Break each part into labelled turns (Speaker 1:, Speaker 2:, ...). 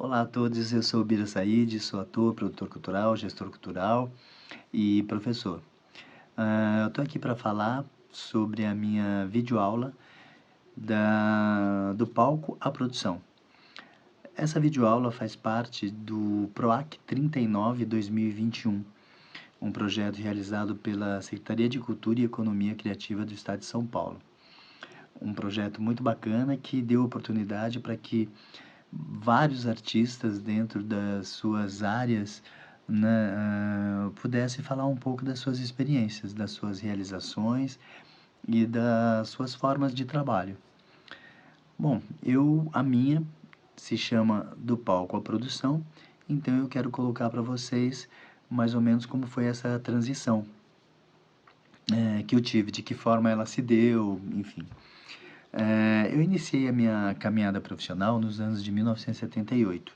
Speaker 1: Olá a todos, eu sou o Bira Said, sou ator, produtor cultural, gestor cultural e professor. Eu estou aqui para falar sobre a minha videoaula do palco à produção. Essa videoaula faz parte do PROAC 39 2021, um projeto realizado pela Secretaria de Cultura e Economia Criativa do Estado de São Paulo. Um projeto muito bacana que deu oportunidade para que vários artistas dentro das suas áreas, né, pudessem falar um pouco das suas experiências, das suas realizações e das suas formas de trabalho. Bom, a minha se chama Do Palco à Produção, então eu quero colocar para vocês mais ou menos como foi essa transição que eu tive, de que forma ela se deu, enfim. Eu iniciei a minha caminhada profissional nos anos de 1978,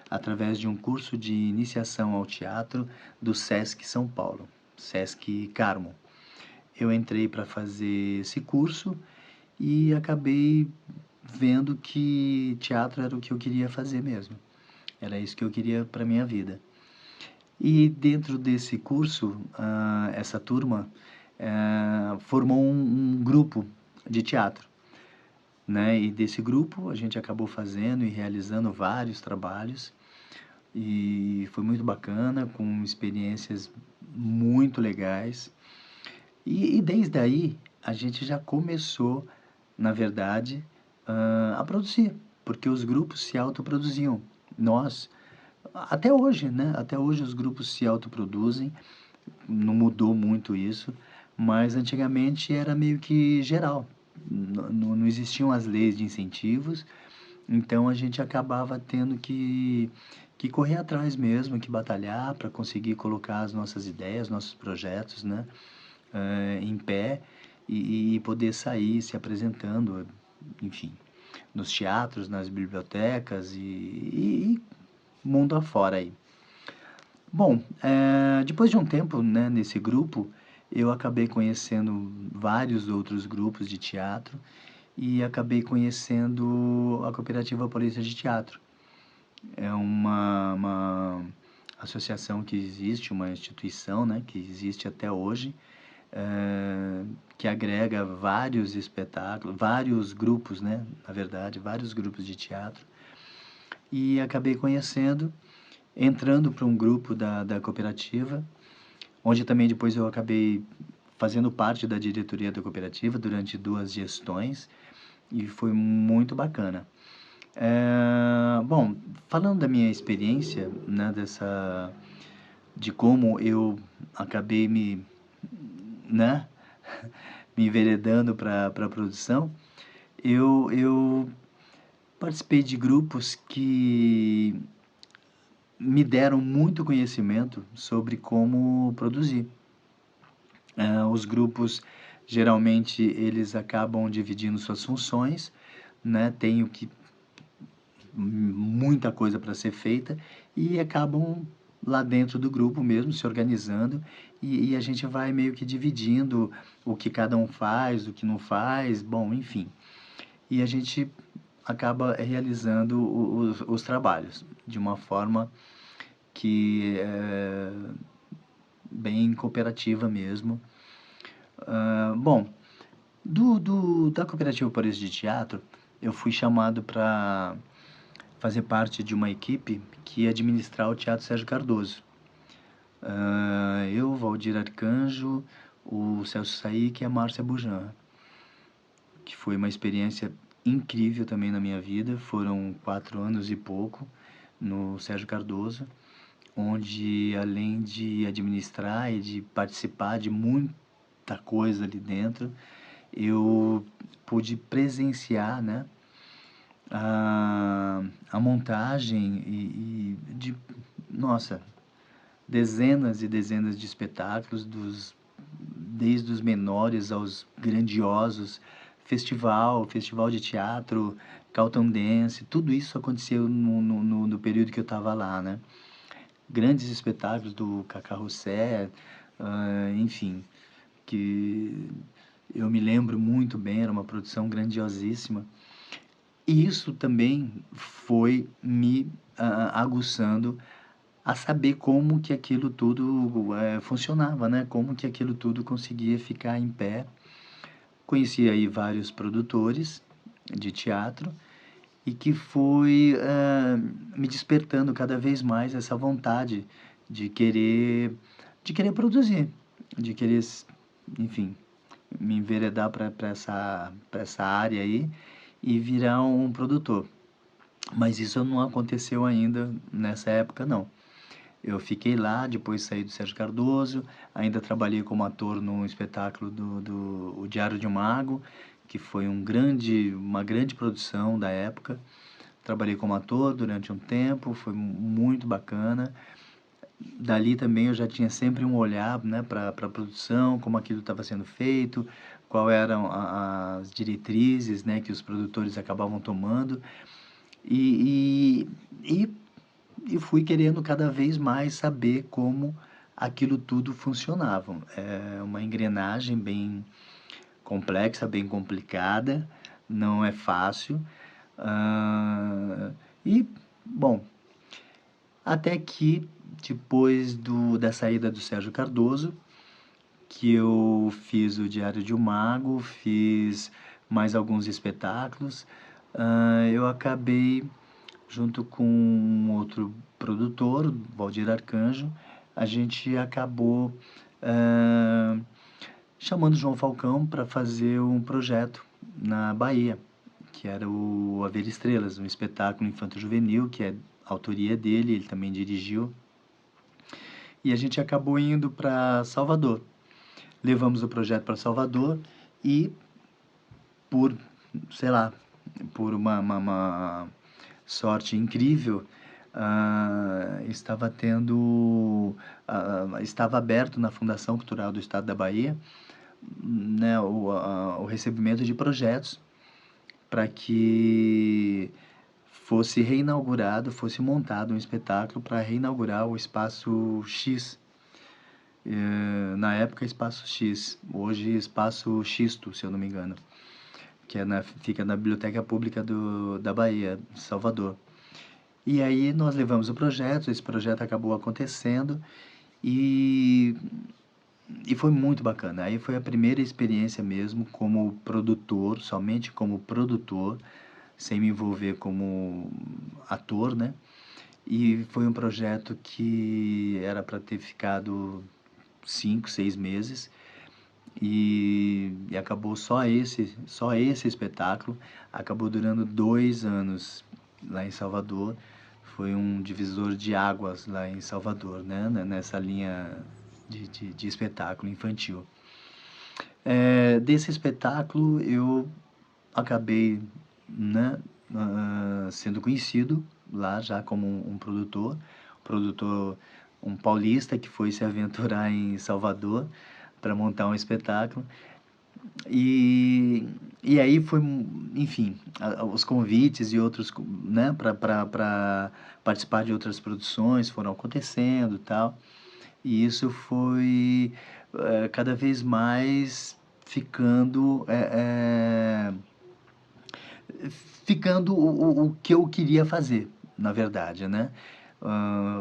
Speaker 1: através de um curso de iniciação ao teatro do Sesc São Paulo, Sesc Carmo. Eu entrei para fazer esse curso e acabei vendo que teatro era o que eu queria fazer mesmo. Era isso que eu queria para minha vida. E dentro desse curso, essa turma formou um grupo de teatro, né? E desse grupo a gente acabou fazendo e realizando vários trabalhos e foi muito bacana, com experiências muito legais. E desde aí a gente já começou, na verdade, a produzir, porque os grupos se autoproduziam. Nós, até hoje, né? Até hoje os grupos se autoproduzem, não mudou muito isso, mas antigamente era meio que geral. Não existiam as leis de incentivos, então a gente acabava tendo que correr atrás mesmo, que batalhar para conseguir colocar as nossas ideias, nossos projetos, né, em pé e poder sair se apresentando, enfim, nos teatros, nas bibliotecas e mundo afora aí. Bom, depois de um tempo, né, nesse grupo, eu acabei conhecendo vários outros grupos de teatro e acabei conhecendo a Cooperativa Paulista de Teatro. É uma associação que existe, uma instituição, né, que existe até hoje, que agrega vários espetáculos, vários grupos, né, na verdade, vários grupos de teatro. E acabei conhecendo, entrando para um grupo da cooperativa, onde também depois eu acabei fazendo parte da diretoria da cooperativa durante 2 gestões, e foi muito bacana. Bom, falando da minha experiência, né, de como eu acabei né, me enveredando para a produção, eu participei de grupos que me deram muito conhecimento sobre como produzir. Os grupos, geralmente, eles acabam dividindo suas funções, né, tem muita coisa para ser feita e acabam lá dentro do grupo mesmo se organizando e a gente vai meio que dividindo o que cada um faz, o que não faz, bom, enfim. E a gente acaba realizando os trabalhos de uma forma que é bem cooperativa mesmo. Bom, da Cooperativa Paulista de Teatro, eu fui chamado para fazer parte de uma equipe que ia administrar o Teatro Sérgio Cardoso. Eu, Valdir Arcanjo, o Celso Saik e a Márcia Bujan, que foi uma experiência incrível também na minha vida. Foram 4 anos e pouco no Sérgio Cardoso, onde além de administrar e de participar de muita coisa ali dentro, eu pude presenciar, né, a montagem nossa, dezenas e dezenas de espetáculos, desde os menores aos grandiosos, festival de teatro, Carlton Dance, tudo isso aconteceu no período que eu estava lá, né? Grandes espetáculos do Cacá Roussé, enfim, que eu me lembro muito bem, era uma produção grandiosíssima. E isso também foi me aguçando a saber como que aquilo tudo funcionava, né? Como que aquilo tudo conseguia ficar em pé. Conheci aí vários produtores de teatro e que foi me despertando cada vez mais essa vontade de querer, de querer produzir, de querer, enfim, me enveredar para essa área aí e virar um produtor. Mas isso não aconteceu ainda nessa época, não. Eu fiquei lá, depois saí do Sérgio Cardoso, ainda trabalhei como ator no espetáculo do O Diário de um Mago, que foi uma grande produção da época. Trabalhei como ator durante um tempo, foi muito bacana. Dali também eu já tinha sempre um olhar, né, para a produção, como aquilo estava sendo feito, qual eram as diretrizes, né, que os produtores acabavam tomando. E, e, e e fui querendo cada vez mais saber como aquilo tudo funcionava. É uma engrenagem bem complexa, bem complicada, não é fácil. Ah, e, bom, até que depois da saída do Sérgio Cardoso, que eu fiz o Diário de um Mago, fiz mais alguns espetáculos, eu acabei junto com um outro produtor, Valdir Arcanjo, a gente acabou chamando João Falcão para fazer um projeto na Bahia, que era o Haver Estrelas, um espetáculo infanto-juvenil, que é autoria dele, ele também dirigiu. E a gente acabou indo para Salvador. Levamos o projeto para Salvador e por, sei lá, por uma sorte incrível, estava estava aberto na Fundação Cultural do Estado da Bahia, né, o recebimento de projetos para que fosse reinaugurado, fosse montado um espetáculo para reinaugurar o Espaço X. Na época, Espaço X, hoje Espaço Xisto, se eu não me engano, que fica na Biblioteca Pública da Bahia, Salvador. E aí nós levamos o projeto, esse projeto acabou acontecendo e, e foi muito bacana. Aí foi a primeira experiência mesmo como produtor, somente como produtor, sem me envolver como ator, né? E foi um projeto que era para ter ficado 5, 6 meses e acabou só esse espetáculo acabou durando 2 anos lá em Salvador. Foi um divisor de águas lá em Salvador, né? Nessa linha de espetáculo infantil. Desse espetáculo eu acabei, né, sendo conhecido lá já como um produtor, um paulista que foi se aventurar em Salvador para montar um espetáculo. E, e aí foi, enfim, os convites e outros, né, para participar de outras produções foram acontecendo e tal. E isso foi cada vez mais ficando, ficando o que eu queria fazer, na verdade, né?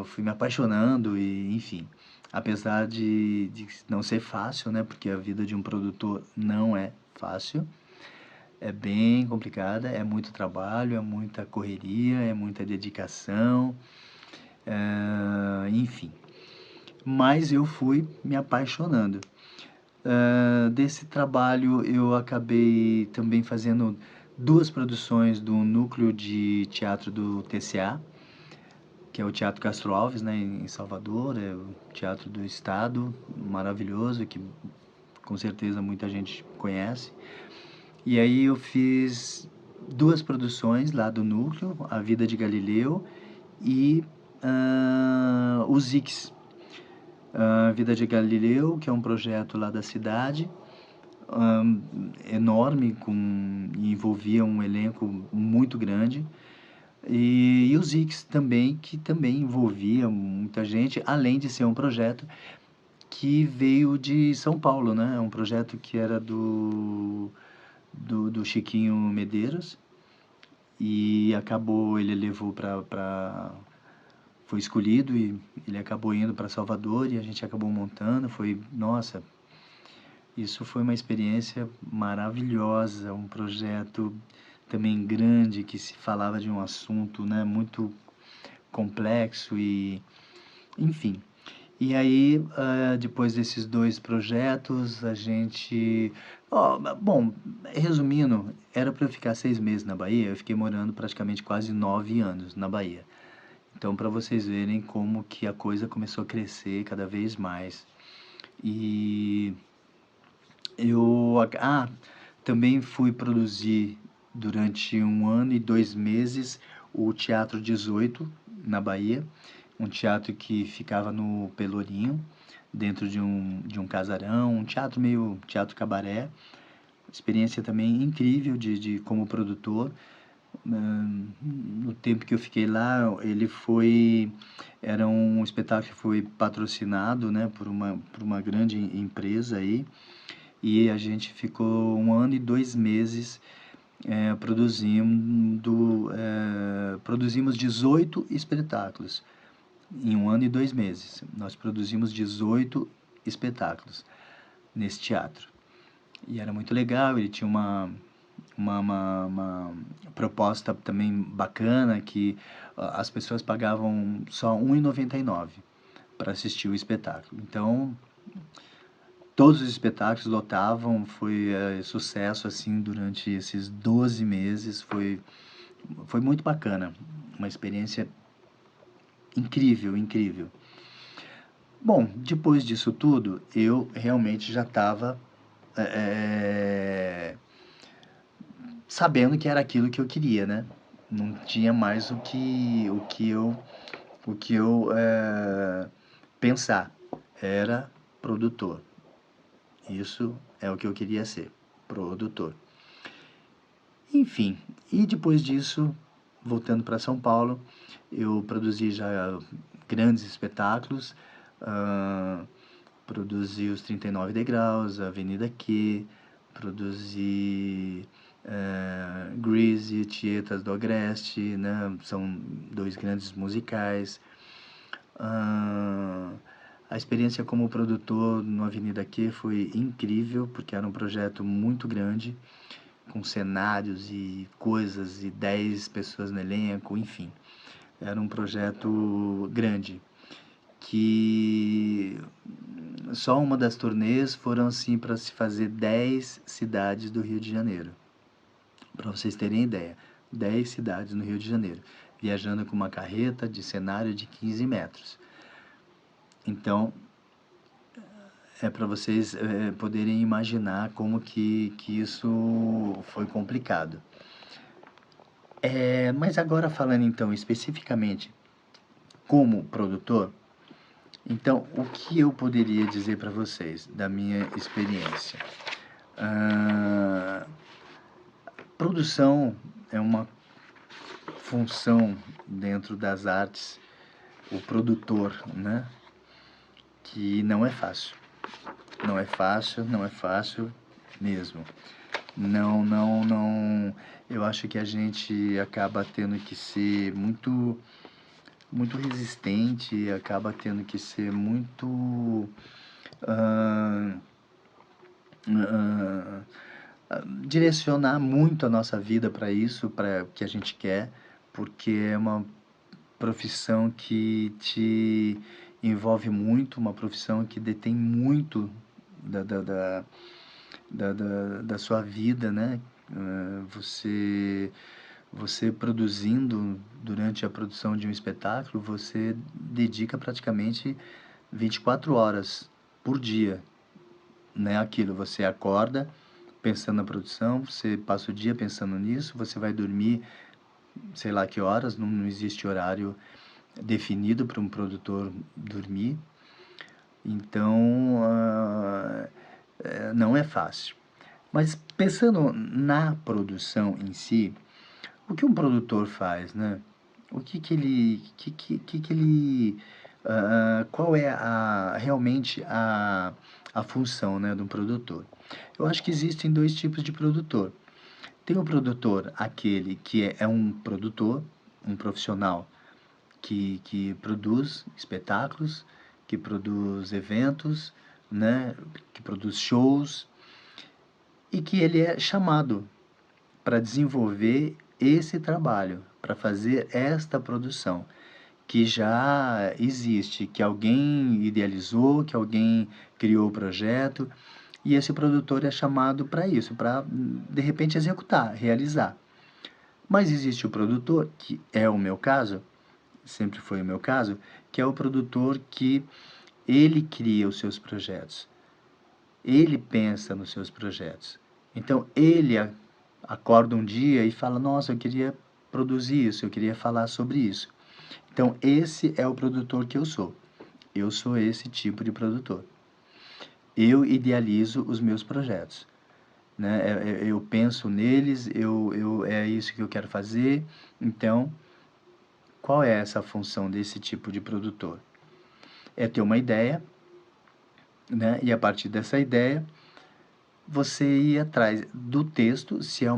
Speaker 1: Fui me apaixonando e, enfim, apesar de não ser fácil, né? Porque a vida de um produtor não é fácil, é bem complicada, é muito trabalho, é muita correria, é muita dedicação, enfim. Mas eu fui me apaixonando. Desse trabalho eu acabei também fazendo 2 produções do núcleo de teatro do TCA, que é o Teatro Castro Alves, né, em Salvador, é o teatro do estado, maravilhoso, que com certeza muita gente conhece. E aí eu fiz 2 produções lá do núcleo, A Vida de Galileu e Os Ix. A Vida de Galileu, que é um projeto lá da cidade, enorme, envolvia um elenco muito grande. E os Ix também, que também envolvia muita gente, além de ser um projeto que veio de São Paulo, né? É um projeto que era do Chiquinho Medeiros, e acabou, ele levou foi escolhido e ele acabou indo para Salvador e a gente acabou montando. Nossa, isso foi uma experiência maravilhosa, um projeto também grande que se falava de um assunto, né, muito complexo e, enfim. E aí, depois desses dois projetos, a gente... bom, resumindo, era para eu ficar 6 meses na Bahia, eu fiquei morando praticamente quase 9 anos na Bahia. Então, para vocês verem como que a coisa começou a crescer cada vez mais. E eu também fui produzir durante 1 ano e 2 meses o Teatro 18 na Bahia, um teatro que ficava no Pelourinho, dentro de um casarão, um teatro meio teatro cabaré. Experiência também incrível de como produtor. No tempo que eu fiquei lá, era um espetáculo que foi patrocinado, né, por uma grande empresa aí, e a gente ficou 1 ano e 2 meses produzimos 18 espetáculos. Em 1 ano e 2 meses, nós produzimos 18 espetáculos nesse teatro. E era muito legal, ele tinha uma proposta também bacana, que as pessoas pagavam só R$ 1,99 para assistir o espetáculo. Então, todos os espetáculos lotavam, foi sucesso assim durante esses 12 meses, foi muito bacana, uma experiência incrível, incrível. Bom, depois disso tudo, eu realmente já estava sabendo que era aquilo que eu queria, né? Não tinha mais o que eu pensar. Era produtor. Isso é o que eu queria ser, produtor. Enfim, e depois disso, voltando para São Paulo, eu produzi já grandes espetáculos, produzi os 39 Degraus, a Avenida Q, produzi Grease, Tietas do Agreste, né? São dois grandes musicais. A experiência como produtor no Avenida Q foi incrível, porque era um projeto muito grande, com cenários e coisas, e 10 pessoas no elenco, enfim. Era um projeto grande, que só uma das turnês foram assim para se fazer 10 cidades do Rio de Janeiro. Para vocês terem ideia, 10 cidades no Rio de Janeiro, viajando com uma carreta de cenário de 15 metros. Então, é para vocês poderem imaginar como que isso foi complicado. Mas agora falando então especificamente como produtor, então o que eu poderia dizer para vocês da minha experiência? Produção é uma função dentro das artes, o produtor, né? Que não é fácil. Não é fácil, não é fácil mesmo. Não, não, não. Eu acho que a gente acaba tendo que ser muito, muito resistente, acaba tendo que ser muito direcionar muito a nossa vida para isso, para o que a gente quer, porque é uma profissão que te envolve muito, uma profissão que detém muito da sua vida, né? Você produzindo, durante a produção de um espetáculo, você dedica praticamente 24 horas por dia, né? Aquilo, você acorda pensando na produção, você passa o dia pensando nisso, você vai dormir sei lá que horas, não existe horário definido para um produtor dormir. Então, não é fácil. Mas pensando na produção em si, o que um produtor faz, né? O que ele, qual é realmente a função, né, de um produtor? Eu acho que existem dois tipos de produtor. Tem o produtor, aquele que é um produtor, um profissional que produz espetáculos, que produz eventos, né, que produz shows, e que ele é chamado para desenvolver esse trabalho, para fazer esta produção, que já existe, que alguém idealizou, que alguém criou o projeto, e esse produtor é chamado para isso, para de repente executar, realizar. Mas existe o produtor, que é o meu caso, sempre foi o meu caso, que é o produtor que ele cria os seus projetos, ele pensa nos seus projetos. Então ele acorda um dia e fala: Nossa, eu queria produzir isso, eu queria falar sobre isso. Então esse é o produtor que eu sou. Eu sou esse tipo de produtor. Eu idealizo os meus projetos, né? Eu penso neles, é isso que eu quero fazer. Então, qual é essa função desse tipo de produtor? É ter uma ideia, né? E a partir dessa ideia, você ir atrás do texto, se é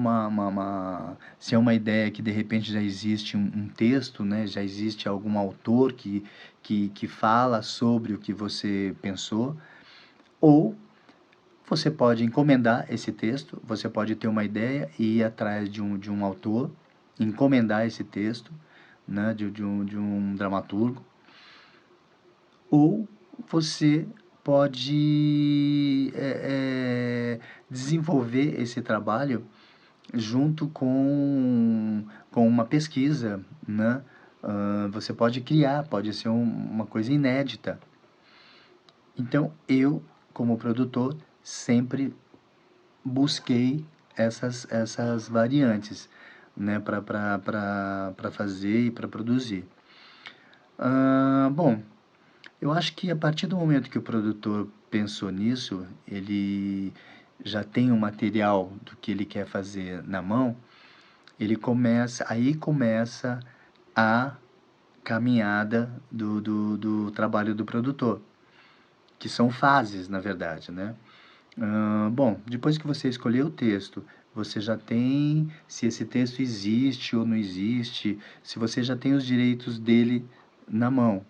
Speaker 1: se é uma ideia que de repente já existe um texto, né? Já existe algum autor que fala sobre o que você pensou, ou você pode encomendar esse texto, você pode ter uma ideia e ir atrás de um autor, encomendar esse texto, né, de um dramaturgo, ou você pode desenvolver esse trabalho junto com uma pesquisa, né? Você pode criar, pode ser uma coisa inédita. Então, eu, como produtor, sempre busquei essas variantes, né, para fazer e para produzir. Bom, eu acho que a partir do momento que o produtor pensou nisso, ele já tem um material do que ele quer fazer na mão, aí começa a caminhada do trabalho do produtor, que são fases, na verdade, né? Bom, depois que você escolheu o texto, você já tem se esse texto existe ou não existe, se você já tem os direitos dele na mão.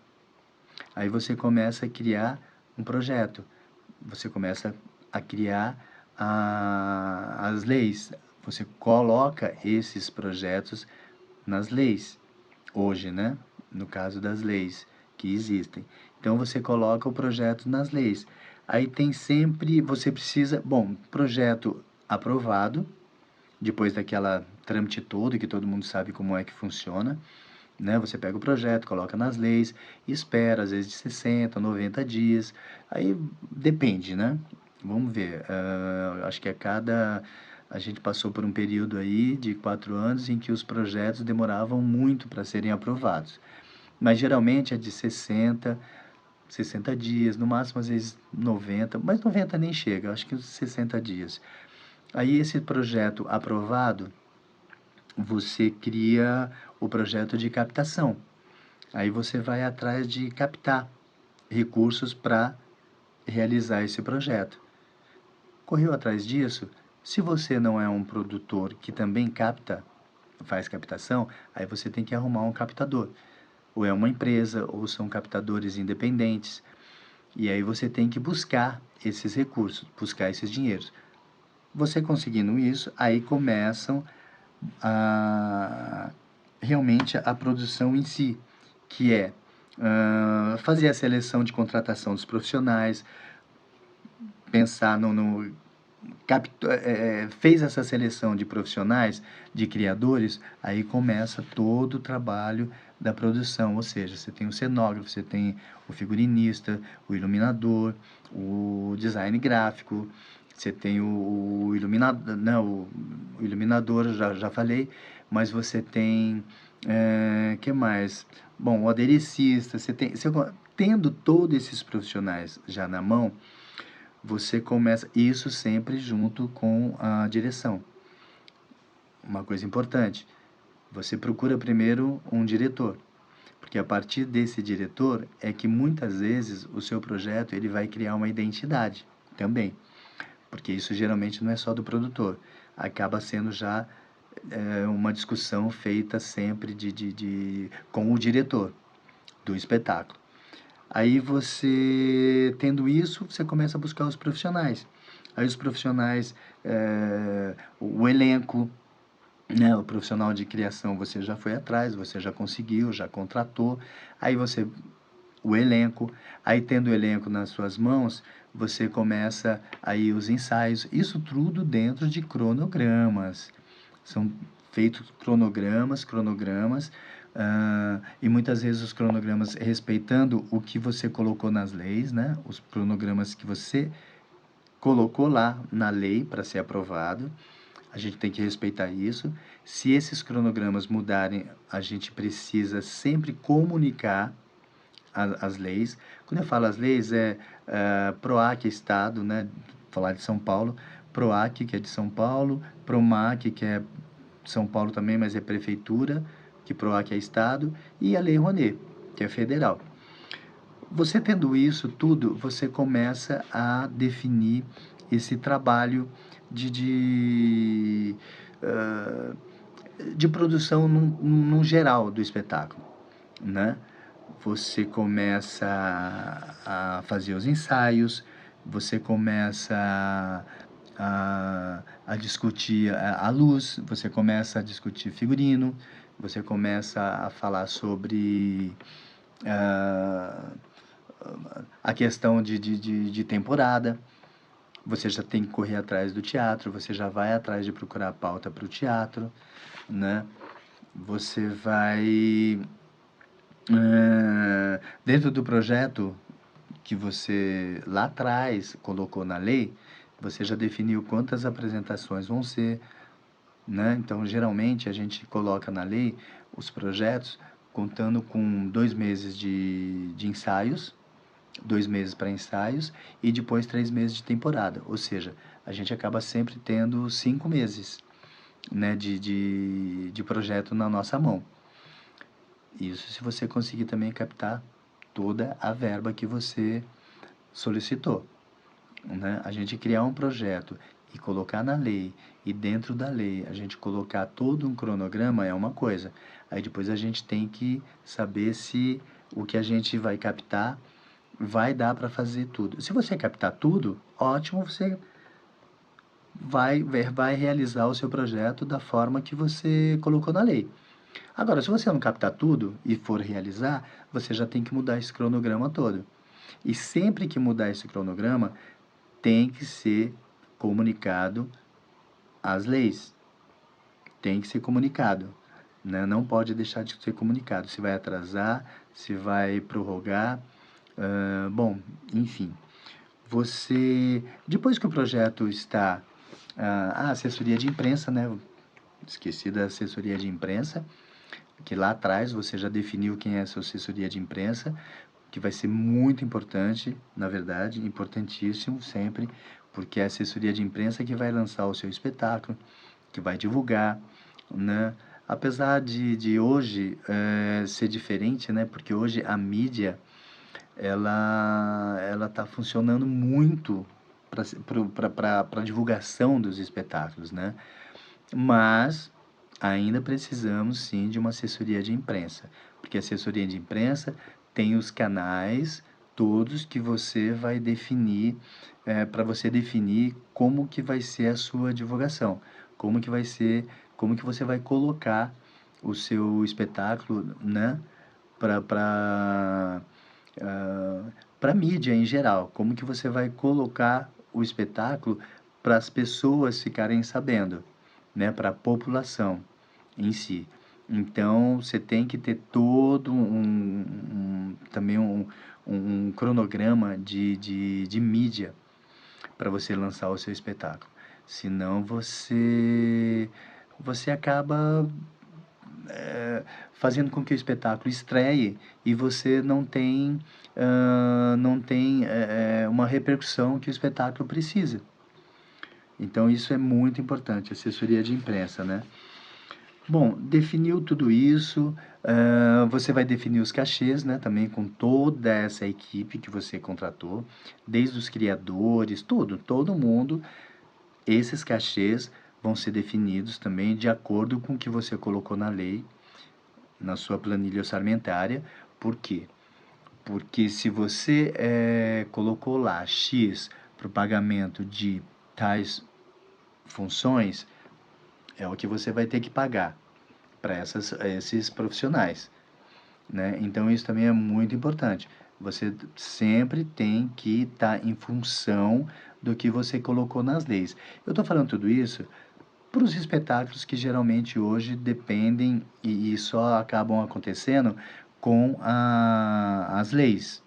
Speaker 1: Aí você começa a criar um projeto, você começa a criar as leis, você coloca esses projetos nas leis, hoje, né? No caso das leis que existem. Então você coloca o projeto nas leis. Aí tem sempre, você precisa, bom, projeto aprovado, depois daquela trâmite todo que todo mundo sabe como é que funciona, né? Você pega o projeto, coloca nas leis, espera às vezes de 60, 90 dias, aí depende, né? Vamos ver, acho que a gente passou por um período aí de 4 anos em que os projetos demoravam muito para serem aprovados. Mas geralmente é de 60 dias, no máximo às vezes 90, mas 90 nem chega, acho que uns 60 dias. Aí esse projeto aprovado, você cria o projeto de captação. Aí você vai atrás de captar recursos para realizar esse projeto. Correu atrás disso? Se você não é um produtor que também faz captação, aí você tem que arrumar um captador. Ou é uma empresa, ou são captadores independentes. E aí você tem que buscar esses recursos, buscar esses dinheiros. Você conseguindo isso, aí começam a, realmente a produção em si, que é fazer a seleção de contratação dos profissionais, pensar fez essa seleção de profissionais, de criadores, aí começa todo o trabalho da produção, ou seja, você tem o cenógrafo, você tem o figurinista, o iluminador, o design gráfico, você tem o iluminador, não, o iluminador, já falei, mas você tem, que mais? Bom, o aderecista, tendo todos esses profissionais já na mão, você começa isso sempre junto com a direção. Uma coisa importante, você procura primeiro um diretor, porque a partir desse diretor é que muitas vezes o seu projeto ele vai criar uma identidade também, porque isso geralmente não é só do produtor. acaba sendo já uma discussão feita sempre com o diretor do espetáculo. Aí você, tendo isso, você começa a buscar os profissionais. Aí os profissionais, o elenco, né, o profissional de criação, você já foi atrás, você já conseguiu, já contratou. Aí você, o elenco, aí tendo o elenco nas suas mãos, você começa aí os ensaios. Isso tudo dentro de cronogramas. São feitos cronogramas, e muitas vezes os cronogramas respeitando o que você colocou nas leis, né? Os cronogramas que você colocou lá na lei para ser aprovado. A gente tem que respeitar isso. Se esses cronogramas mudarem, a gente precisa sempre comunicar as leis. Quando eu falo as leis, PROAC é Estado, né? Falar de São Paulo. PROAC, que é de São Paulo. PROMAC, que é São Paulo também, mas é Prefeitura, que PROAC é Estado. E a Lei Rouanet, que é federal. Você tendo isso tudo, você começa a definir esse trabalho de produção num geral do espetáculo, né? Você começa a fazer os ensaios, você começa a discutir a luz, você começa a discutir figurino, você começa a falar sobre a questão de temporada. Você já tem que correr atrás do teatro, você já vai atrás de procurar a pauta para o teatro, né? Você vai... dentro do projeto que você lá atrás colocou na lei, você já definiu quantas apresentações vão ser, né? Então, geralmente, a gente coloca na lei os projetos contando com 2 meses de ensaios, 2 meses para ensaios e depois 3 meses de temporada. Ou seja, a gente acaba sempre tendo 5 meses, né, de projeto na nossa mão. Isso se você conseguir também captar toda a verba que você solicitou, né? A gente criar um projeto e colocar na lei, e dentro da lei a gente colocar todo um cronograma é uma coisa. Aí depois a gente tem que saber se o que a gente vai captar vai dar para fazer tudo. Se você captar tudo, ótimo, você vai realizar o seu projeto da forma que você colocou na lei. Agora, se você não captar tudo e for realizar, você já tem que mudar esse cronograma todo. E sempre que mudar esse cronograma, tem que ser comunicado as leis. Tem que ser comunicado, né? Não pode deixar de ser comunicado. Se vai atrasar, se vai prorrogar, bom, enfim. Você, depois que o projeto está... a assessoria de imprensa, né? Esqueci da assessoria de imprensa, que lá atrás você já definiu quem é a sua assessoria de imprensa, que vai ser muito importante, na verdade, importantíssimo sempre, porque é a assessoria de imprensa que vai lançar o seu espetáculo, que vai divulgar, né? Apesar de hoje ser diferente, né? Porque hoje a mídia, ela está funcionando muito para divulgação dos espetáculos, né? Mas ainda precisamos sim de uma assessoria de imprensa, porque a assessoria de imprensa tem os canais todos que você vai definir, para você definir como que vai ser a sua divulgação, como que vai ser, como que você vai colocar o seu espetáculo, né, para mídia em geral, como que você vai colocar o espetáculo para as pessoas ficarem sabendo, né, para a população em si. Então, você tem que ter todo também um cronograma de mídia para você lançar o seu espetáculo. Senão, você acaba fazendo com que o espetáculo estreie e você não tem uma repercussão que o espetáculo precisa. Então, isso é muito importante, assessoria de imprensa, né? Bom, definiu tudo isso, você vai definir os cachês, né, também com toda essa equipe que você contratou, desde os criadores, todo mundo, esses cachês vão ser definidos também de acordo com o que você colocou na lei, na sua planilha orçamentária. Por quê? Porque se você colocou lá X para o pagamento de tais funções, é o que você vai ter que pagar para esses profissionais, né? Então, isso também é muito importante. Você sempre tem que estar em função do que você colocou nas leis. Eu estou falando tudo isso para os espetáculos que geralmente hoje dependem e só acabam acontecendo com as leis,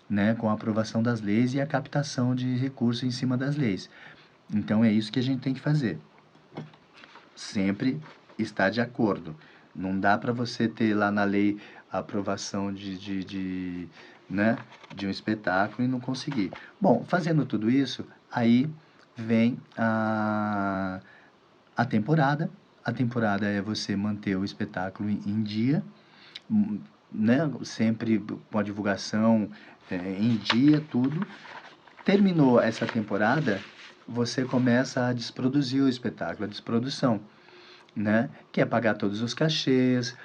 Speaker 1: né? Com a aprovação das leis e a captação de recursos em cima das leis. Então, é isso que a gente tem que fazer. Sempre estar de acordo. Não dá para você ter lá na lei a aprovação né, de um espetáculo e não conseguir. Bom, fazendo tudo isso, aí vem a temporada. A temporada é você manter o espetáculo em dia, né, sempre com a divulgação em dia, tudo. Terminou essa temporada, você começa a desproduzir o espetáculo, a desprodução, né? Que é pagar todos os cachês,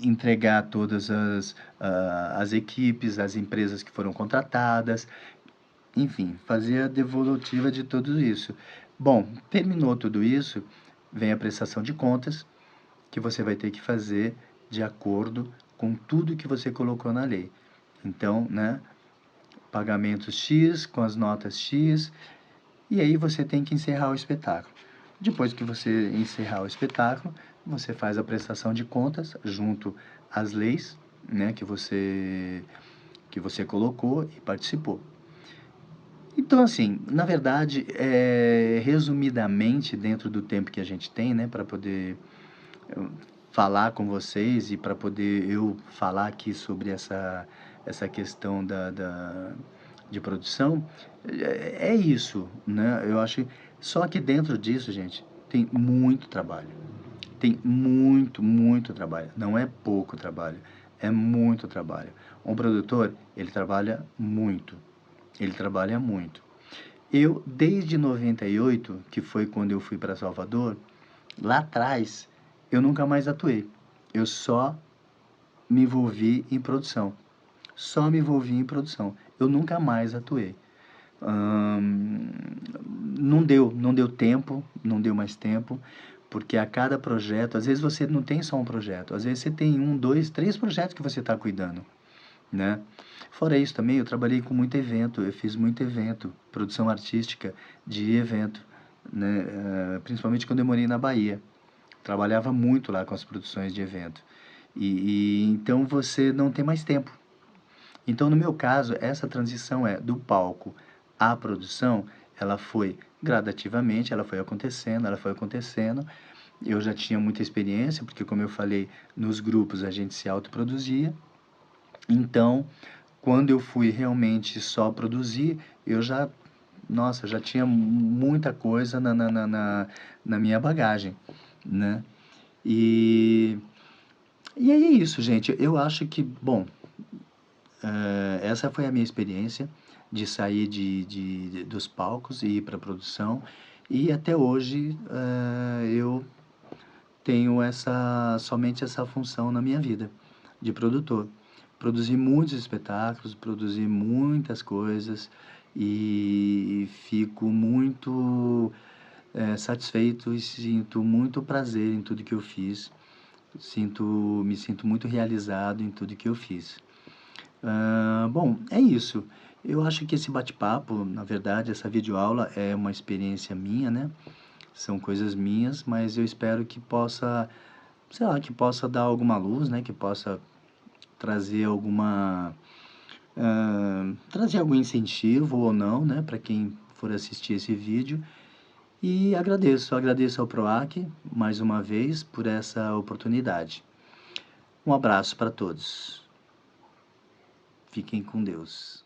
Speaker 1: entregar todas as equipes, as empresas que foram contratadas, enfim, fazer a devolutiva de tudo isso. Bom, terminou tudo isso, vem a prestação de contas, que você vai ter que fazer de acordo com tudo que você colocou na lei. Então, né, pagamentos X, com as notas X, e aí você tem que encerrar o espetáculo. Depois que você encerrar o espetáculo, você faz a prestação de contas junto às leis, né, que você colocou e participou. Então, assim, na verdade, resumidamente, dentro do tempo que a gente tem, né, para poder falar com vocês e para poder eu falar aqui sobre essa questão de produção, é isso, né? Eu acho. Só que dentro disso, gente, tem muito trabalho. Tem muito, muito trabalho. Não é pouco trabalho, é muito trabalho. Um produtor, ele trabalha muito. Ele trabalha muito. Eu, desde 98, que foi quando eu fui para Salvador, lá atrás, eu nunca mais atuei. Eu só me envolvi em produção. Só me envolvi em produção. Eu nunca mais atuei. Não deu tempo, não deu mais tempo, porque a cada projeto, às vezes você não tem só um projeto, às vezes você tem um, dois, três projetos que você está cuidando, né? Fora isso também, eu trabalhei com muito evento, eu fiz muito evento, produção artística de evento, né? Principalmente quando eu morei na Bahia. Trabalhava muito lá com as produções de evento. Então você não tem mais tempo. Então, no meu caso, essa transição do palco à produção, ela foi gradativamente, ela foi acontecendo, ela foi acontecendo. Eu já tinha muita experiência, porque como eu falei, nos grupos a gente se autoproduzia. Então, quando eu fui realmente só produzir, eu já, nossa, já tinha muita coisa na minha bagagem, né? E, e é isso, gente. Eu acho que, bom, essa foi a minha experiência de sair dos palcos e ir para a produção. E até hoje eu tenho somente essa função na minha vida, de produtor. Produzi muitos espetáculos, produzi muitas coisas e fico muito satisfeito e sinto muito prazer em tudo que eu fiz. Me sinto muito realizado em tudo que eu fiz. Bom, é isso. Eu acho que esse bate-papo, na verdade, essa videoaula é uma experiência minha, né? São coisas minhas, mas eu espero que possa, sei lá, que possa dar alguma luz, né? Que possa trazer trazer algum incentivo ou não, né? Para quem for assistir esse vídeo. E agradeço ao PROAC mais uma vez por essa oportunidade. Um abraço para todos. Fiquem com Deus.